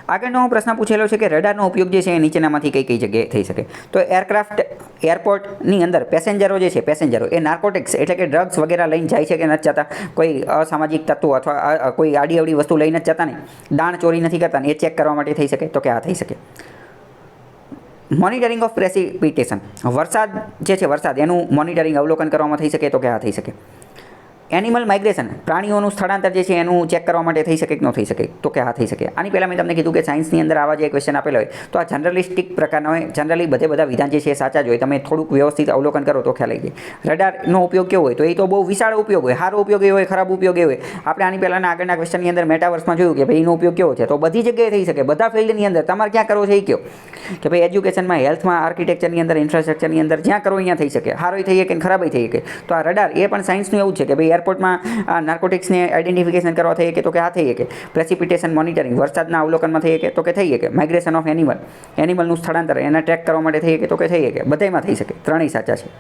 આગળનો પ્રશ્ન પૂછેલો છે કે રડારનો ઉપયોગ જે છે એ નીચેનામાંથી કઈ કઈ જગ્યાએ થઈ શકે? તો એરક્રાફ્ટ એરપોર્ટની અંદર પેસેન્જરો જે છે પેસેન્જરો એ નાર્કોટિક્સ એટલે કે ડ્રગ્સ વગેરે લઈને જાય છે કે નથી જતા, કોઈ અસામાજિક તત્વો અથવા કોઈ આડી અવડી વસ્તુ લઈને જ જતા નહીં, દાણ ચોરી નથી કરતા ને, એ ચેક કરવા માટે થઈ શકે? તો કે આ થઈ શકે. મોનિટરિંગ ઓફ પ્રેસિપિટેશન, વરસાદ જે છે વરસાદ એનું મોનિટરિંગ અવલોકન કરવામાં થઈ શકે? તો કે આ થઈ શકે. એનિમલ માઇગ્રેશન, પ્રાણીઓનું સ્થળાંતર જે છે એનું ચેક કરવા માટે થઈ શકે કે ન થઈ શકે? તો કે હા થઈ શકે. આની પહેલાં મેં તમને કીધું કે સાયન્સની અંદર આવા જે ક્વેશ્ચન આપેલા હોય તો આ જનરલિસ્ટિક પ્રકારના હોય, જનરલી બધા વિધાન જે છે એ સાચા જ હોય, તમે થોડુંક વ્યવસ્થિત અવલોકન કરો તો ખ્યાલ આવી જાય. રડારનો ઉપયોગ કેવો હોય? તો એ તો બહુ વિશાળ ઉપયોગ હોય, સારો ઉપયોગ એ હોય, ખરાબ ઉપયોગ એ હોય. આપણે આની પહેલાંના આગળના ક્વેશ્ચનની અંદર મેટાવર્સમાં જોયું કે ભાઈ એનો ઉપયોગ કેવો છે, તો બધી જગ્યાએ થઈ શકે, બધા ફિલ્ડની અંદર. તમારે ક્યાં કરવો છે એ કહો કે ભાઈ એજ્યુકેશનમાં, હેલ્થમાં, આર્કિટેક્ચરની અંદર, ઇન્ફ્રાસ્ટ્રક્ચરની અંદર જ્યાં કરવો અહીંયા થઈ શકે, સારોય થઈ શકે ખરાબય થઈ શકે. તો આ રડાર એ પણ સાયન્સનું એવું છે કે ભાઈ એરપોર્ટમાં નાર્કોટિક્સને આઈડેન્ટિફિકેશન કરવા થઈ શકે? તો કે આ થઈ શકે. પ્રેસિપિટેશન મોનિટરિંગ, વરસાદના અવલોકનમાં થઈ શકે? તો કે થઈ શકે. માઇગ્રેશન ઓફ એનિમલનું સ્થળાંતર એના ટ્રેક કરવા માટે થઈ શકે? તો કે થઈ શકે. બધામાં થઈ શકે. ત્રણેય સાચા છે.